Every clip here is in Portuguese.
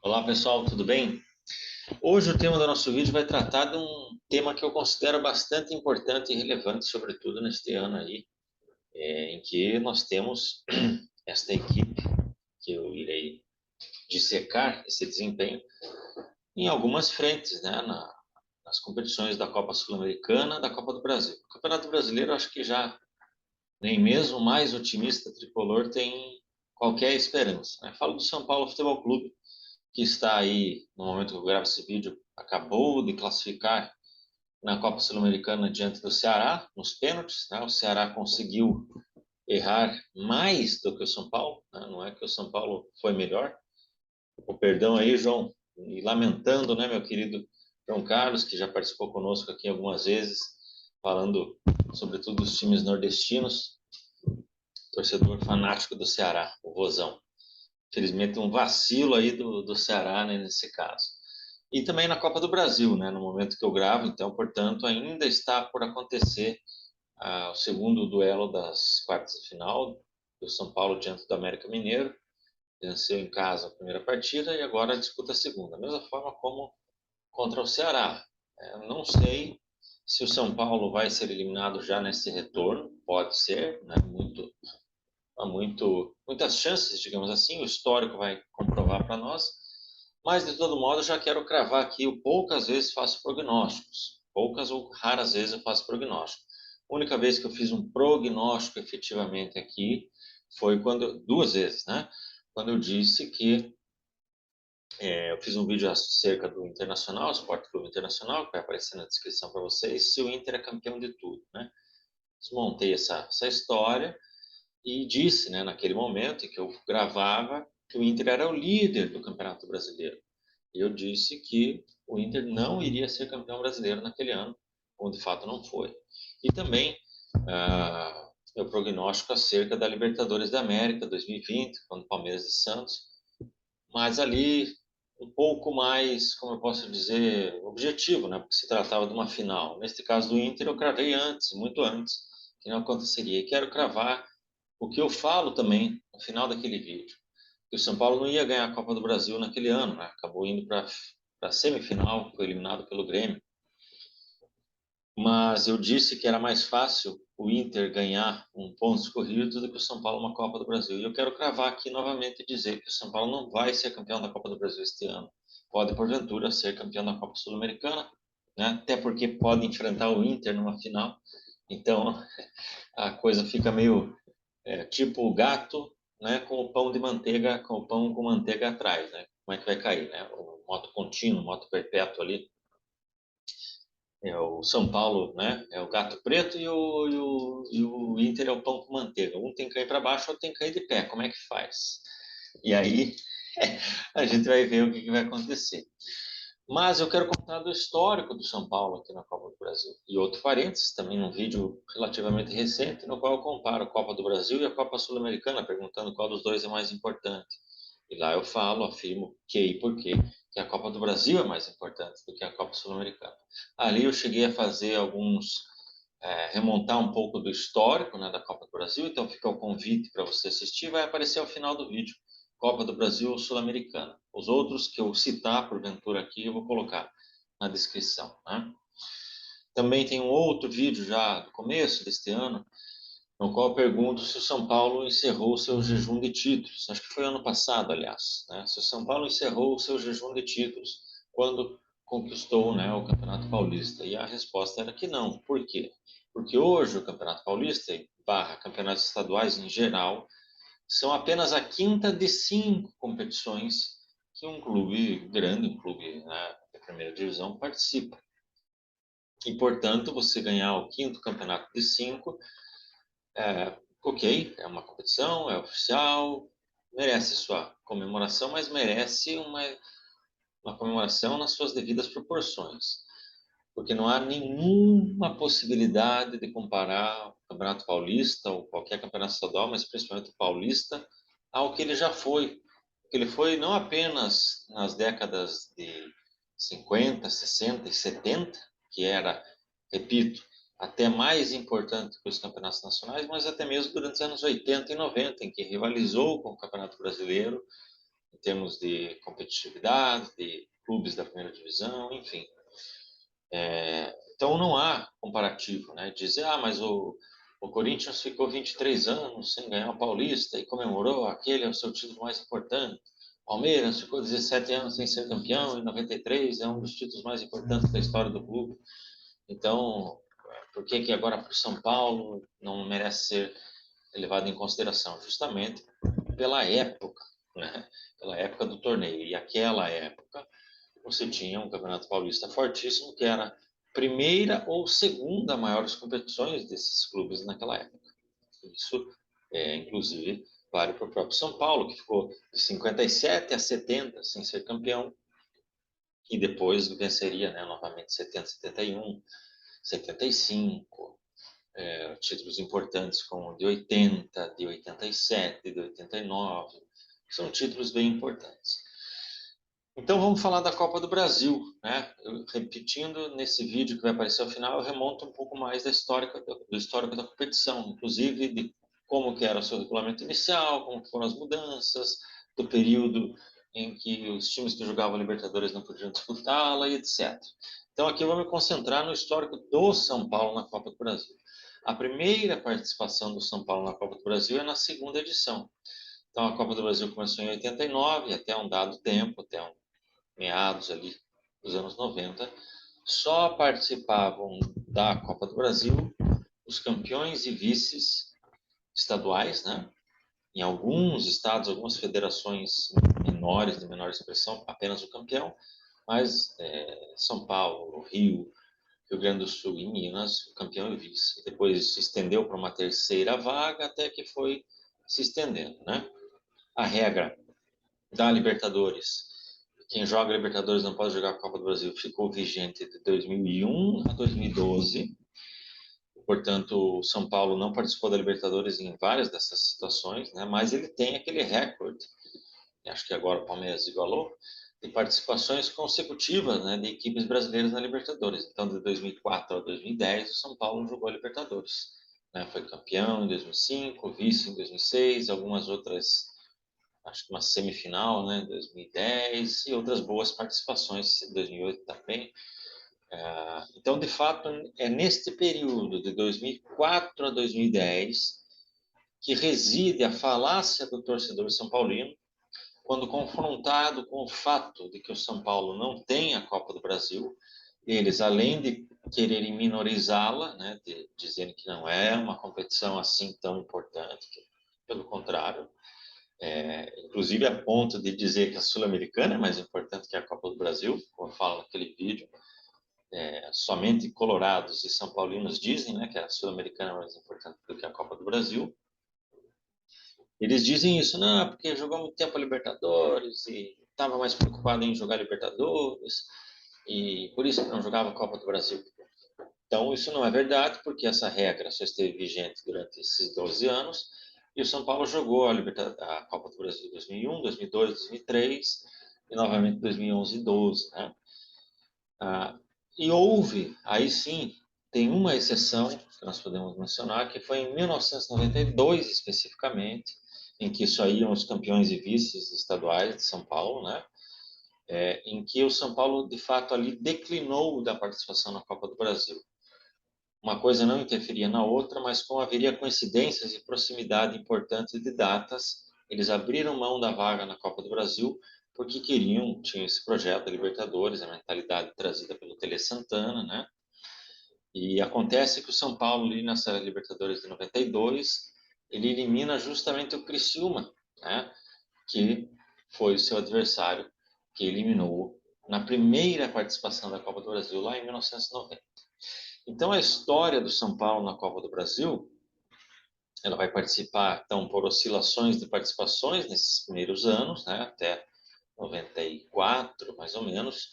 Olá pessoal, tudo bem? Hoje o tema do nosso vídeo vai tratar de um tema que eu considero bastante importante e relevante, sobretudo neste ano aí, em que nós temos esta equipe, que eu irei dissecar esse desempenho, em algumas frentes, né, nas competições da Copa Sul-Americana, da Copa do Brasil. O Campeonato Brasileiro, acho que já nem mesmo o mais otimista tricolor tem qualquer esperança, né? Falo do São Paulo Futebol Clube, que está aí, no momento que eu gravo esse vídeo, acabou de classificar na Copa Sul-Americana diante do Ceará, nos pênaltis, né? O Ceará conseguiu errar mais do que o São Paulo, né? Não é que o São Paulo foi melhor. O perdão aí, João, e lamentando, né, meu querido João Carlos, que já participou conosco aqui algumas vezes, falando sobretudo dos times nordestinos, torcedor fanático do Ceará, o Vozão. Infelizmente, um vacilo aí do Ceará, né, nesse caso. E também na Copa do Brasil, né, no momento que eu gravo, então, portanto, ainda está por acontecer o segundo duelo das quartas de final do São Paulo diante do América Mineiro. Venceu em casa a primeira partida e agora disputa a segunda. Da mesma forma como contra o Ceará. Não sei se o São Paulo vai ser eliminado já nesse retorno, pode ser, né, muitas chances, digamos assim, o histórico vai comprovar para nós, mas de todo modo já quero cravar aqui, eu poucas vezes faço prognósticos, poucas ou raras vezes eu faço prognóstico. A única vez que eu fiz um prognóstico efetivamente aqui foi quando, duas vezes, né? Quando eu disse que eu fiz um vídeo acerca do Internacional, Sport Clube Internacional, que vai aparecer na descrição para vocês, se o Inter é campeão de tudo, né? Desmontei essa história e disse, né, naquele momento em que eu gravava, que o Inter era o líder do Campeonato Brasileiro. E eu disse que o Inter não iria ser campeão brasileiro naquele ano, como de fato não foi. E também meu prognóstico acerca da Libertadores da América 2020, quando Palmeiras e Santos, mas ali um pouco mais, como eu posso dizer, objetivo, né? Porque se tratava de uma final. Neste caso do Inter, eu cravei antes, muito antes, que não aconteceria. E quero cravar o que eu falo também no final daquele vídeo, que o São Paulo não ia ganhar a Copa do Brasil naquele ano, né? Acabou indo para a semifinal, foi eliminado pelo Grêmio. Mas eu disse que era mais fácil o Inter ganhar um pontos corridos do que o São Paulo uma Copa do Brasil. E eu quero cravar aqui novamente e dizer que o São Paulo não vai ser campeão da Copa do Brasil este ano. Pode, porventura, ser campeão da Copa Sul-Americana, né? Até porque pode enfrentar o Inter numa final. Então, a coisa fica meio tipo o gato, né, com o pão de manteiga, com o pão com manteiga atrás, né? Como é que vai cair, né? O moto contínuo, moto perpétuo ali. É o São Paulo, né? É o gato preto e o Inter é o pão com manteiga. Um tem que cair para baixo, outro tem que cair de pé. Como é que faz? E aí a gente vai ver o que vai acontecer. Mas eu quero contar do histórico do São Paulo aqui na Copa do Brasil. E outro parênteses, também um vídeo relativamente recente, no qual eu comparo a Copa do Brasil e a Copa Sul-Americana, perguntando qual dos dois é mais importante. E lá eu falo, afirmo que e por quê, que a Copa do Brasil é mais importante do que a Copa Sul-Americana. Ali eu cheguei a fazer remontar um pouco do histórico, né, da Copa do Brasil, então fica o convite para você assistir, vai aparecer ao final do vídeo. Copa do Brasil Sul-Americana. Os outros que eu citar, porventura, aqui, eu vou colocar na descrição. Né? Também tem um outro vídeo já do começo deste ano, no qual eu pergunto se o São Paulo encerrou o seu jejum de títulos. Acho que foi ano passado, aliás. Né? Se o São Paulo encerrou o seu jejum de títulos quando conquistou, né, o Campeonato Paulista. E a resposta era que não. Por quê? Porque hoje o Campeonato Paulista, barra campeonatos estaduais em geral, são apenas a quinta de 5 competições que um clube grande, um clube, né, da primeira divisão, participa. E, portanto, você ganhar o quinto campeonato de 5, ok, é uma competição, é oficial, merece sua comemoração, mas merece uma comemoração nas suas devidas proporções. Porque não há nenhuma possibilidade de comparar o Campeonato Paulista ou qualquer campeonato estadual, mas principalmente o Paulista, ao que ele já foi. Porque ele foi não apenas nas décadas de 50, 60 e 70, que era, repito, até mais importante que os campeonatos nacionais, mas até mesmo durante os anos 80 e 90, em que rivalizou com o Campeonato Brasileiro em termos de competitividade, de clubes da primeira divisão, enfim. Então não há comparativo, né? Dizer, mas o Corinthians ficou 23 anos sem ganhar o Paulista e comemorou, aquele é o seu título mais importante. Palmeiras ficou 17 anos sem ser campeão, em 93 é um dos títulos mais importantes da história do clube. Então, por que agora para o São Paulo não merece ser levado em consideração? Justamente pela época, né? Pela época do torneio. E aquela época você tinha um Campeonato Paulista fortíssimo, que era a primeira ou segunda maiores competições desses clubes naquela época. Isso, inclusive, vale para o próprio São Paulo, que ficou de 57 a 70 sem ser campeão, e depois venceria, né, novamente 70, 71, 75, títulos importantes como de 80, de 87, de 89, são títulos bem importantes. Então vamos falar da Copa do Brasil, né? Repetindo, nesse vídeo que vai aparecer ao final, eu remonto um pouco mais do histórico da competição, inclusive de como que era o seu regulamento inicial, como foram as mudanças, do período em que os times que jogavam a Libertadores não podiam disputá-la e etc. Então aqui eu vou me concentrar no histórico do São Paulo na Copa do Brasil. A primeira participação do São Paulo na Copa do Brasil é na segunda edição. Então a Copa do Brasil começou em 89, até um dado tempo, até meados ali dos anos 90, só participavam da Copa do Brasil os campeões e vices estaduais, né? Em alguns estados, algumas federações menores, de menor expressão, apenas o campeão, mas São Paulo, Rio, Rio Grande do Sul e Minas, o campeão e vice. Depois se estendeu para uma terceira vaga, até que foi se estendendo, né? A regra da Libertadores, quem joga Libertadores não pode jogar a Copa do Brasil, ficou vigente de 2001 a 2012. Portanto, o São Paulo não participou da Libertadores em várias dessas situações, né? Mas ele tem aquele recorde, acho que agora o Palmeiras igualou, de participações consecutivas, né, de equipes brasileiras na Libertadores. Então, de 2004 a 2010, o São Paulo jogou a Libertadores, né? Foi campeão em 2005, vice em 2006, algumas outras, acho que uma semifinal, né, em 2010, e outras boas participações em 2008 também. Então, de fato, é neste período de 2004 a 2010 que reside a falácia do torcedor são paulino, quando confrontado com o fato de que o São Paulo não tem a Copa do Brasil, eles, além de quererem minorizá-la, né, dizendo que não é uma competição assim tão importante, pelo contrário, inclusive a ponto de dizer que a Sul-Americana é mais importante que a Copa do Brasil, como eu falo naquele vídeo. Somente colorados e são paulinos dizem, né, que a Sul-Americana é mais importante do que a Copa do Brasil. Eles dizem isso, não, porque jogou muito tempo a Libertadores e estava mais preocupado em jogar Libertadores e por isso que não jogava a Copa do Brasil. Então, isso não é verdade, porque essa regra só esteve vigente durante esses 12 anos e o São Paulo jogou a Copa do Brasil em 2001, 2002, 2003 e novamente em 2011 e 2012, né? E houve, aí sim, tem uma exceção que nós podemos mencionar, que foi em 1992 especificamente, em que saíram os campeões e vices estaduais de São Paulo, né? Em que o São Paulo, de fato, ali declinou da participação na Copa do Brasil. Uma coisa não interferia na outra, mas como haveria coincidências e proximidade importantes de datas, eles abriram mão da vaga na Copa do Brasil porque tinham esse projeto da Libertadores, a mentalidade trazida pelo Tele Santana, né? E acontece que o São Paulo, ali nessa Libertadores de 92, ele elimina justamente o Criciúma, né? Que foi o seu adversário que eliminou na primeira participação da Copa do Brasil, lá em 1990. Então, a história do São Paulo na Copa do Brasil, ela vai participar, então, por oscilações de participações nesses primeiros anos, né? Até 94, mais ou menos,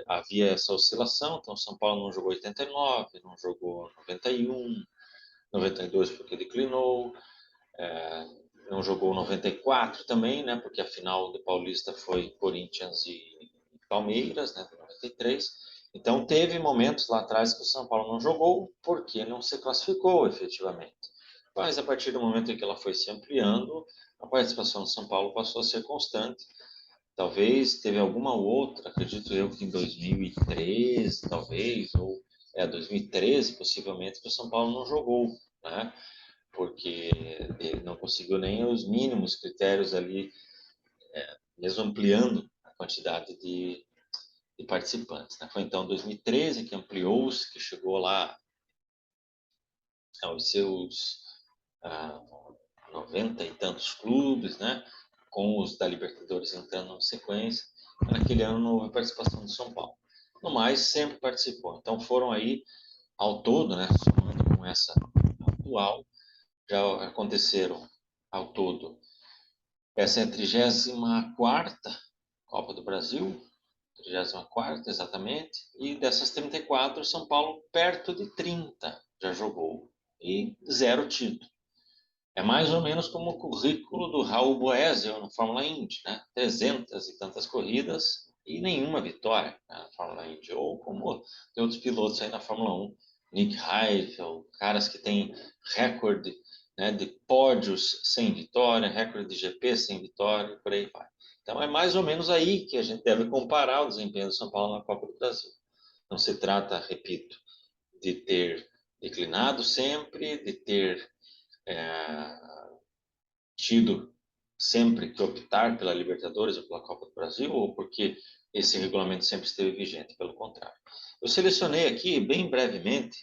havia essa oscilação. Então, São Paulo não jogou 89, não jogou 91, 92 porque declinou, não jogou 94 também, né? Porque a final do Paulista foi Corinthians e Palmeiras, né? 93. Então, teve momentos lá atrás que o São Paulo não jogou porque não se classificou efetivamente. Mas a partir do momento em que ela foi se ampliando, a participação de São Paulo passou a ser constante. Talvez teve alguma outra, acredito eu que em 2013, talvez, ou 2013 possivelmente, que o São Paulo não jogou, né? Porque ele não conseguiu nem os mínimos critérios ali, mesmo ampliando a quantidade de participantes, né? Foi então 2013 que ampliou-se, que chegou lá aos seus 90 e tantos clubes, né? Com os da Libertadores entrando na sequência. Naquele ano não houve participação do São Paulo. No mais, sempre participou. Então foram aí, ao todo, né? Somando com essa atual, já aconteceram ao todo. Essa é a 34ª Copa do Brasil, 34ª exatamente, e dessas 34, São Paulo perto de 30 já jogou, e 0 título. É mais ou menos como o currículo do Raul Boesel na Fórmula Indy, né? 300 e tantas corridas e nenhuma vitória, né, na Fórmula Indy. Ou como tem outros pilotos aí na Fórmula 1, Nick Heidfeld, caras que têm recorde, né, de pódios sem vitória, recorde de GP sem vitória, e por aí vai. Então é mais ou menos aí que a gente deve comparar o desempenho do São Paulo na Copa do Brasil. Não se trata, repito, de ter declinado sempre, de ter tido sempre que optar pela Libertadores ou pela Copa do Brasil, ou porque esse regulamento sempre esteve vigente, pelo contrário. Eu selecionei aqui, bem brevemente,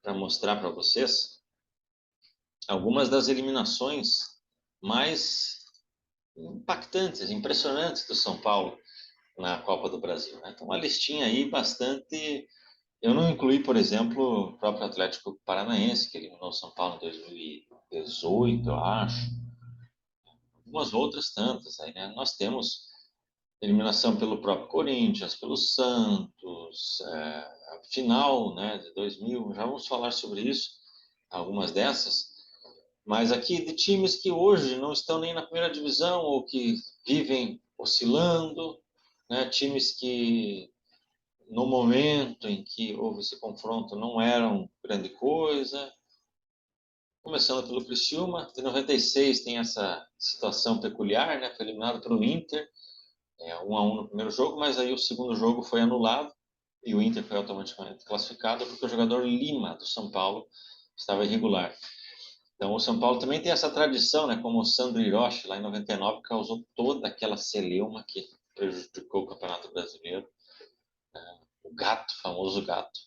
para mostrar para vocês algumas das eliminações mais impactantes, impressionantes do São Paulo na Copa do Brasil, né? Então, uma listinha aí bastante. Eu não incluí, por exemplo, o próprio Atlético Paranaense, que eliminou o São Paulo em 2018, eu acho. Algumas outras tantas aí, né? Nós temos eliminação pelo próprio Corinthians, pelo Santos, a final, né, de 2000, já vamos falar sobre isso, algumas dessas, mas aqui de times que hoje não estão nem na primeira divisão ou que vivem oscilando, né, times que no momento em que houve esse confronto não eram grande coisa. Começando pelo Criciúma, de 96 tem essa situação peculiar, né, foi eliminado pelo Inter, 1-1 no primeiro jogo, mas aí o segundo jogo foi anulado e o Inter foi automaticamente classificado porque o jogador Lima, do São Paulo, estava irregular. Então o São Paulo também tem essa tradição, né, como o Sandro Hiroshi, lá em 99, causou toda aquela celeuma que prejudicou o Campeonato Brasileiro. O gato, o famoso gato.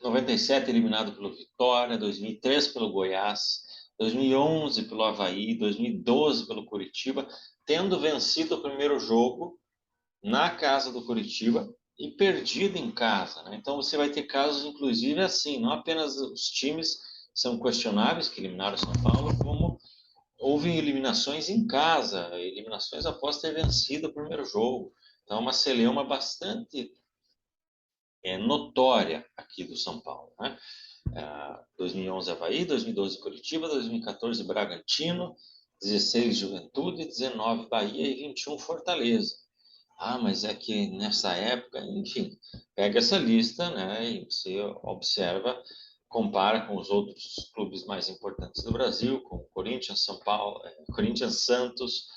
97 eliminado pelo Vitória, 2003 pelo Goiás, 2011 pelo Avaí, 2012 pelo Curitiba, tendo vencido o primeiro jogo na casa do Curitiba e perdido em casa, né? Então você vai ter casos, inclusive, assim, não apenas os times são questionáveis, que eliminaram o São Paulo, como houve eliminações em casa, eliminações após ter vencido o primeiro jogo. Então, é uma celeuma bastante notória aqui do São Paulo, né? 2011 Avaí, 2012 Curitiba, 2014 Bragantino, 16 Juventude, 19 Bahia e 21 Fortaleza. Ah, mas é que nessa época, enfim, pega essa lista, né, e você observa, compara com os outros clubes mais importantes do Brasil, como Corinthians, São Paulo, Corinthians, Santos,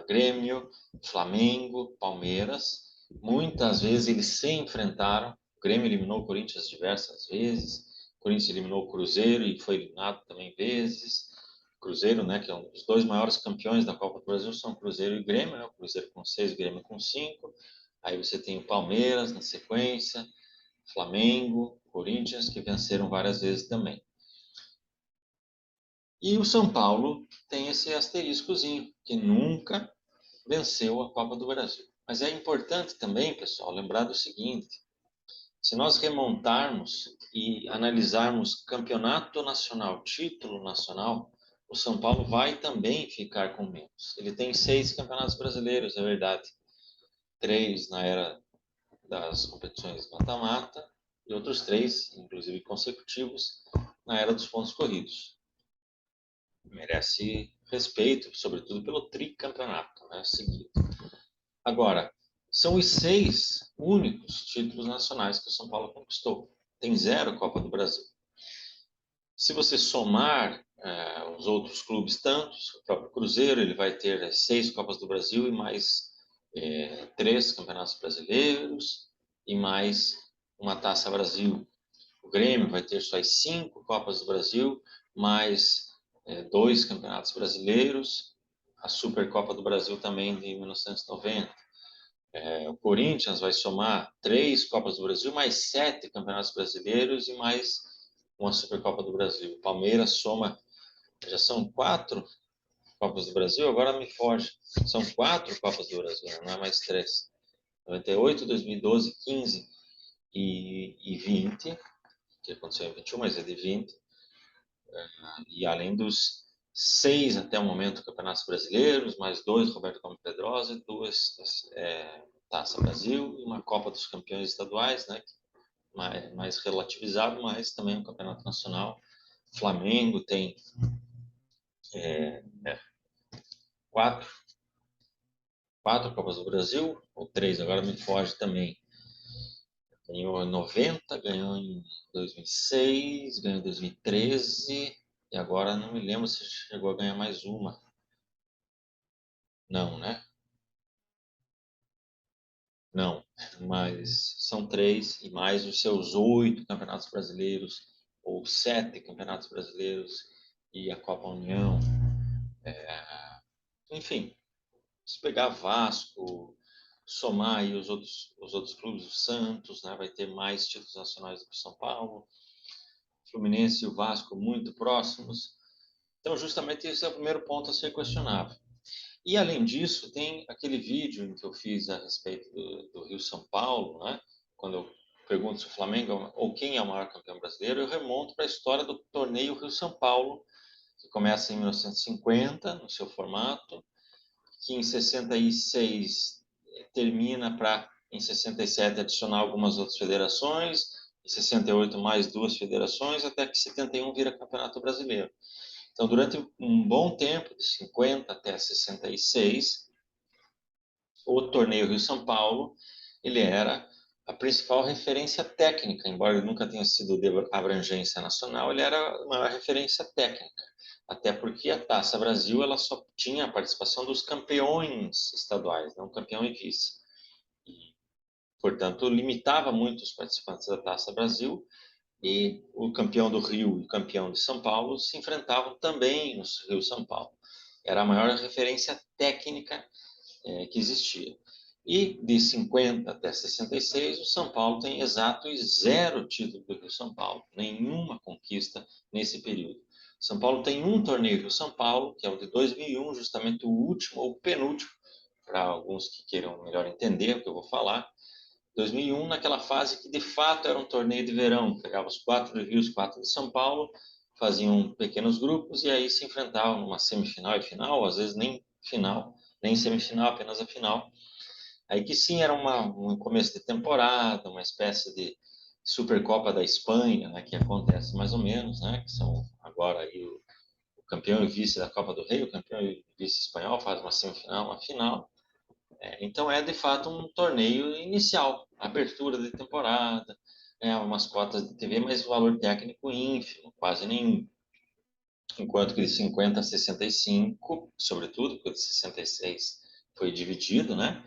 Grêmio, Flamengo, Palmeiras. Muitas vezes eles se enfrentaram. O Grêmio eliminou o Corinthians diversas vezes. O Corinthians eliminou o Cruzeiro e foi eliminado também vezes. Cruzeiro, né, que é um dos dois maiores campeões da Copa do Brasil, são Cruzeiro e Grêmio, né? O Cruzeiro com 6, o Grêmio com 5. Aí você tem o Palmeiras na sequência, Flamengo, Corinthians, que venceram várias vezes também. E o São Paulo tem esse asteriscozinho, que nunca venceu a Copa do Brasil. Mas é importante também, pessoal, lembrar do seguinte: se nós remontarmos e analisarmos campeonato nacional, título nacional, o São Paulo vai também ficar com menos. Ele tem 6 campeonatos brasileiros, é verdade. 3 na era das competições mata-mata e outros 3, inclusive consecutivos, na era dos pontos corridos. Merece respeito, sobretudo pelo tricampeonato, né, seguido. Agora, são os 6 únicos títulos nacionais que o São Paulo conquistou. Tem 0 Copa do Brasil. Se você somar os outros clubes tantos. O próprio Cruzeiro, ele vai ter 6 Copas do Brasil e mais 3 Campeonatos Brasileiros e mais uma Taça Brasil. O Grêmio vai ter só as 5 Copas do Brasil, mais 2 Campeonatos Brasileiros, a Supercopa do Brasil também de 1990. O Corinthians vai somar 3 Copas do Brasil, mais 7 Campeonatos Brasileiros e mais uma Supercopa do Brasil. O Palmeiras soma, já são 4 Copas do Brasil, agora me foge. São 4 Copas do Brasil, não é mais 3. 98, 2012, 15 e 20, que aconteceu em 21, mas é de 20. E além dos 6 até o momento campeonatos brasileiros, mais 2 Roberto Gomes Pedrosa, 2 Taça Brasil e uma Copa dos Campeões Estaduais, né? Mais relativizado, mas também um campeonato nacional. Flamengo tem 4 Copas do Brasil, ou 3, agora me foge também. Ganhou em 90, ganhou em 2006, ganhou em 2013 e agora não me lembro se chegou a ganhar mais uma. Não, né? Não, mas são 3 e mais os seus 8 campeonatos brasileiros ou 7 campeonatos brasileiros e a Copa União. Enfim, se pegar Vasco, somar aí os outros clubes, o Santos, né, vai ter mais títulos nacionais do que o São Paulo. Fluminense e o Vasco muito próximos. Então, justamente esse é o primeiro ponto a ser questionável. E, além disso, tem aquele vídeo em que eu fiz a respeito do Rio-São Paulo, né? Quando eu pergunto se o Flamengo ou quem é o maior campeão brasileiro, eu remonto para a história do torneio Rio-São Paulo, que começa em 1950, no seu formato, que em 66 termina para, em 67, adicionar algumas outras federações, em 68 mais 2 federações, até que 71 vira Campeonato Brasileiro. Então, durante um bom tempo, de 50 até 66, o torneio Rio-São Paulo, ele era a principal referência técnica, embora ele nunca tenha sido de abrangência nacional, ele era uma referência técnica, até porque a Taça Brasil ela só tinha a participação dos campeões estaduais, não campeão e vice. E, portanto, limitava muito os participantes da Taça Brasil, e o campeão do Rio e o campeão de São Paulo se enfrentavam também no Rio-São Paulo. Era a maior referência técnica que existia. E de 50 até 66, o São Paulo tem exatos 0 títulos do Rio-São Paulo, nenhuma conquista nesse período. São Paulo tem um torneio Rio-São Paulo, que é o de 2001, justamente o último ou penúltimo, para alguns que queiram melhor entender o que eu vou falar. 2001, naquela fase que de fato era um torneio de verão, pegava os 4 do Rio, os 4 de São Paulo, faziam pequenos grupos e aí se enfrentavam numa semifinal e final, às vezes nem final, nem semifinal, apenas a final. Aí que sim, era um começo de temporada, uma espécie de Supercopa da Espanha, né, que acontece mais ou menos, né, que são agora aí o campeão e vice da Copa do Rei, o campeão e vice espanhol faz uma semifinal, uma final. Então é de fato um torneio inicial, abertura de temporada, umas cotas de TV, mas o valor técnico ínfimo, quase nenhum. Enquanto que de 50 a 65, sobretudo, porque de 66 foi dividido, né?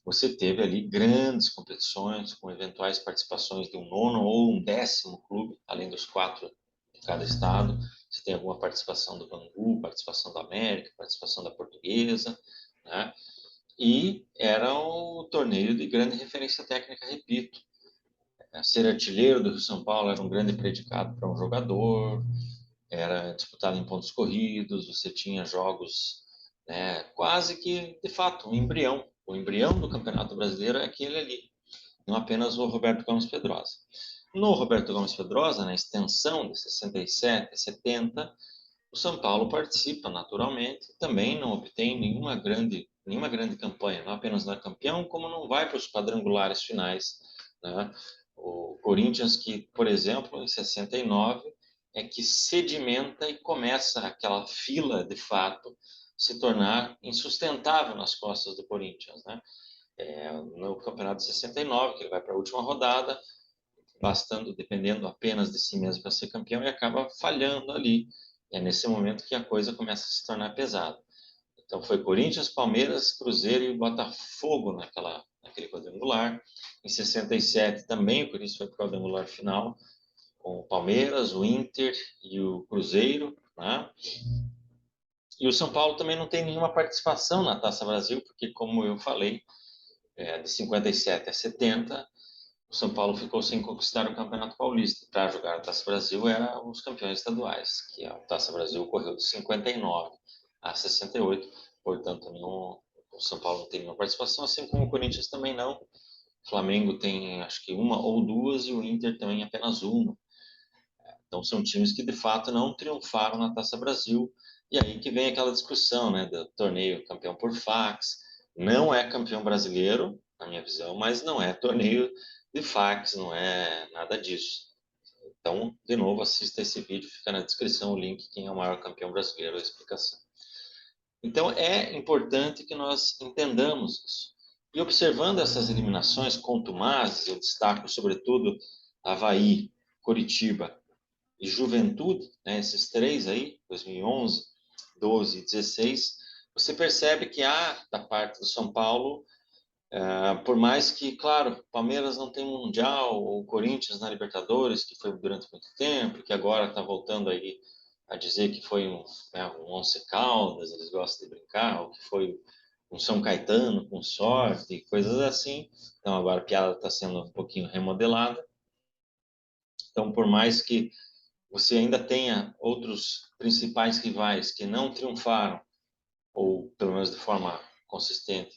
Você teve ali grandes competições com eventuais participações de um nono ou um 10º clube, além dos 4 de cada estado. Você tem alguma participação do Bangu, participação da América, participação da Portuguesa, né? E era um torneio de grande referência técnica, repito. Ser artilheiro do Rio São Paulo era um grande predicado para um jogador, era disputado em pontos corridos, você tinha jogos, né, quase que, de fato, um embrião. O embrião do Campeonato Brasileiro é aquele ali, não apenas o Roberto Gomes Pedrosa. No Roberto Gomes Pedrosa, na extensão de 67 a 70, o São Paulo participa naturalmente, também não obtém nenhuma grande campanha, não apenas não é campeão, como não vai para os quadrangulares finais, né? O Corinthians, que, por exemplo, em 69, é que sedimenta e começa aquela fila, de fato, se tornar insustentável nas costas do Corinthians, né? No campeonato de 69, que ele vai para a última rodada, dependendo apenas de si mesmo para ser campeão, e acaba falhando ali E é nesse momento que a coisa começa a se tornar pesada. Então foi Corinthians, Palmeiras, Cruzeiro e Botafogo naquele quadrangular. Em 67 também o Corinthians foi para o quadrangular final, com o Palmeiras, o Inter e o Cruzeiro, né? E o São Paulo também não tem nenhuma participação na Taça Brasil, porque, como eu falei, de 57 a 70, o São Paulo ficou sem conquistar o Campeonato Paulista. Para jogar a Taça Brasil eram os campeões estaduais, que a Taça Brasil ocorreu de 59 a 68, portanto, o São Paulo não tem nenhuma participação, assim como o Corinthians também não. O Flamengo tem, acho que uma ou duas, e o Inter também apenas uma. Então, são times que, de fato, não triunfaram na Taça Brasil. E aí que vem aquela discussão, né, do torneio campeão por fax. Não é campeão brasileiro, na minha visão, mas não é torneio de fax, não é nada disso. Então, de novo, assista esse vídeo, fica na descrição o link, quem é o maior campeão brasileiro, a explicação. Então, é importante que nós entendamos isso. E observando essas eliminações contumazes, eu destaco, sobretudo, Avaí, Coritiba e Juventude, né, esses três aí, 2011, 12 e 16, você percebe que há, da parte do São Paulo, por mais que, claro, Palmeiras não tem Mundial, ou Corinthians na Libertadores, que foi durante muito tempo, que agora está voltando aí a dizer que foi um Once Caldas, eles gostam de brincar, ou que foi um São Caetano com sorte, coisas assim. Então agora a piada está sendo um pouquinho remodelada. Então, por mais que você ainda tenha outros principais rivais que não triunfaram, ou pelo menos de forma consistente,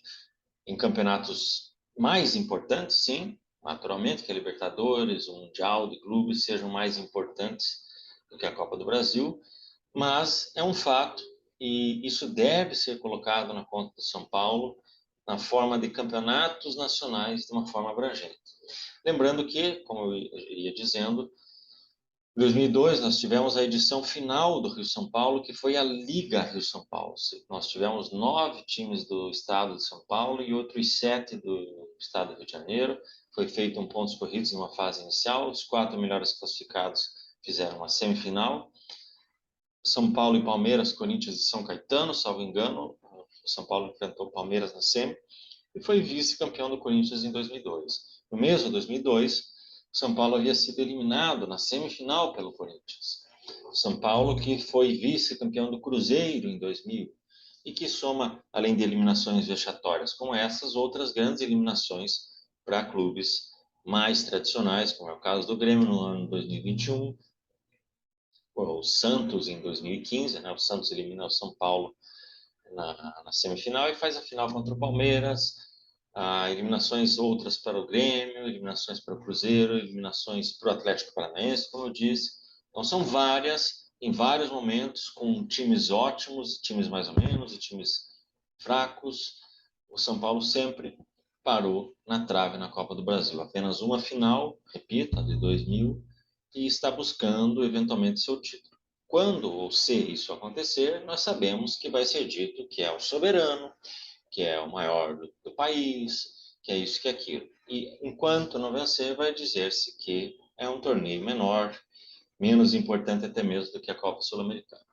em campeonatos mais importantes, sim, naturalmente, que a Libertadores, o Mundial de Clubes sejam mais importantes do que a Copa do Brasil, mas é um fato e isso deve ser colocado na conta do São Paulo na forma de campeonatos nacionais de uma forma abrangente. Lembrando que, como eu iria dizendo, em 2002, nós tivemos a edição final do Rio-São Paulo, que foi a Liga Rio-São Paulo. Nós tivemos 9 times do estado de São Paulo e outros 7 do estado do Rio de Janeiro. Foi feito um pontos corridos numa fase inicial. Os 4 melhores classificados fizeram uma semifinal. São Paulo e Palmeiras, Corinthians e São Caetano, salvo engano. O São Paulo enfrentou o Palmeiras na semi e foi vice-campeão do Corinthians em 2002. No mesmo 2002, o São Paulo havia sido eliminado na semifinal pelo Corinthians. O São Paulo que foi vice-campeão do Cruzeiro em 2000 e que soma, além de eliminações vexatórias como essas, outras grandes eliminações para clubes mais tradicionais, como é o caso do Grêmio no ano 2021, o Santos em 2015, né? O Santos elimina o São Paulo na semifinal e faz a final contra o Palmeiras, eliminações outras para o Grêmio, eliminações para o Cruzeiro, eliminações para o Atlético Paranaense, como eu disse. Então são várias, em vários momentos, com times ótimos, times mais ou menos e times fracos. O São Paulo sempre parou na trave na Copa do Brasil. Apenas uma final, repito, a de 2000, e está buscando eventualmente seu título. Quando ou se isso acontecer, nós sabemos que vai ser dito que é o soberano, que é o maior do país, que é isso, que é aquilo. E enquanto não vencer, vai dizer-se que é um torneio menor, menos importante até mesmo do que a Copa Sul-Americana.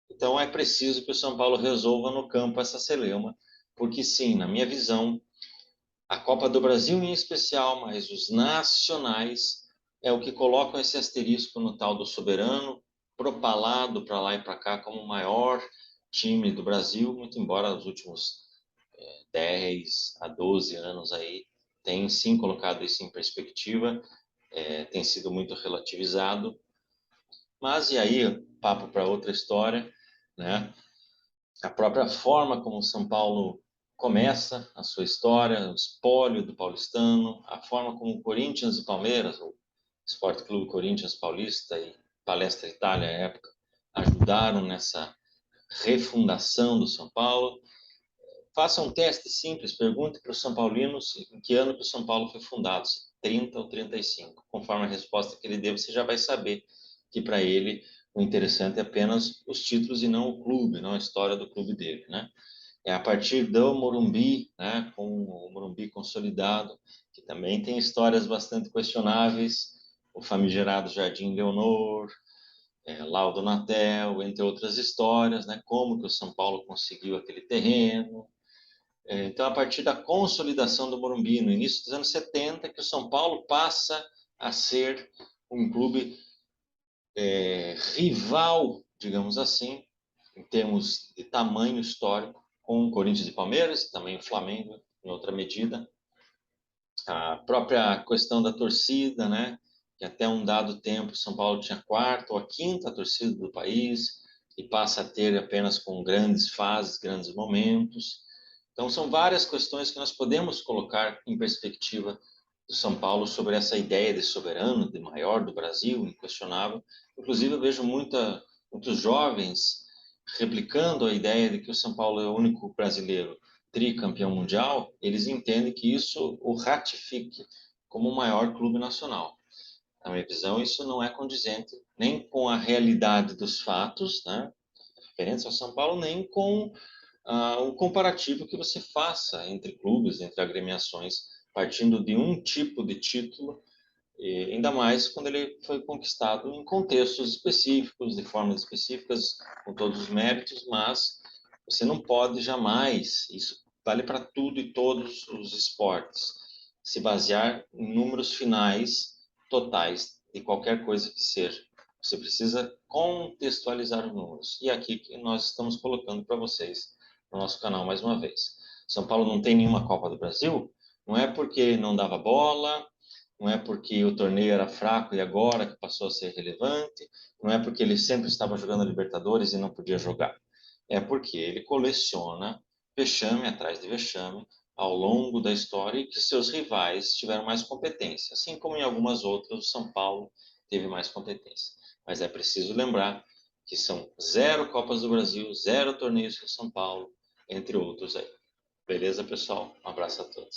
Então é preciso que o São Paulo resolva no campo essa celeuma, porque sim, na minha visão, a Copa do Brasil em especial, mas os nacionais, é o que colocam esse asterisco no tal do soberano, propalado para lá e para cá como o maior time do Brasil, muito embora os últimos 10 a 12 anos aí tem sim colocado isso em perspectiva, tem sido muito relativizado, mas e aí, papo para outra história, né? A própria forma como o São Paulo começa a sua história, o espólio do paulistano, a forma como o Corinthians e Palmeiras, o Sport Clube Corinthians Paulista e Palestra Itália à época, ajudaram nessa refundação do São Paulo. Faça um teste simples, pergunte para os São Paulinos em que ano que o São Paulo foi fundado, se 30 ou 35. Conforme a resposta que ele deu, você já vai saber que para ele o interessante é apenas os títulos e não o clube, não a história do clube dele, né? É a partir do Morumbi, né, com o Morumbi consolidado, que também tem histórias bastante questionáveis, o famigerado Jardim Leonor, Laudo Natel, entre outras histórias, né? Como que o São Paulo conseguiu aquele terreno. Então, a partir da consolidação do Morumbi, no início dos anos 70, que o São Paulo passa a ser um clube rival, digamos assim, em termos de tamanho histórico, com o Corinthians e Palmeiras, também o Flamengo, em outra medida. A própria questão da torcida, né? Que até um dado tempo São Paulo tinha a quarta ou a quinta torcida do país e passa a ter apenas com grandes fases, grandes momentos. Então são várias questões que nós podemos colocar em perspectiva do São Paulo sobre essa ideia de soberano, de maior do Brasil, inquestionável. Inclusive eu vejo muitos jovens replicando a ideia de que o São Paulo é o único brasileiro tricampeão mundial, eles entendem que isso o ratifique como o maior clube nacional. Na minha visão, isso não é condizente nem com a realidade dos fatos, né, referentes ao São Paulo, nem com o comparativo que você faça entre clubes, entre agremiações, partindo de um tipo de título, e ainda mais quando ele foi conquistado em contextos específicos, de formas específicas, com todos os méritos, mas você não pode jamais, isso vale para tudo e todos os esportes, se basear em números finais totais de qualquer coisa que seja. Você precisa contextualizar os números. E é aqui que nós estamos colocando para vocês no nosso canal mais uma vez. São Paulo não tem nenhuma Copa do Brasil, não é porque não dava bola, não é porque o torneio era fraco e agora que passou a ser relevante, não é porque ele sempre estava jogando a Libertadores e não podia jogar. É porque ele coleciona vexame atrás de vexame ao longo da história e que seus rivais tiveram mais competência, assim como em algumas outras o São Paulo teve mais competência. Mas é preciso lembrar que são 0 Copas do Brasil, 0 torneios com São Paulo, entre outros aí. Beleza, pessoal? Um abraço a todos.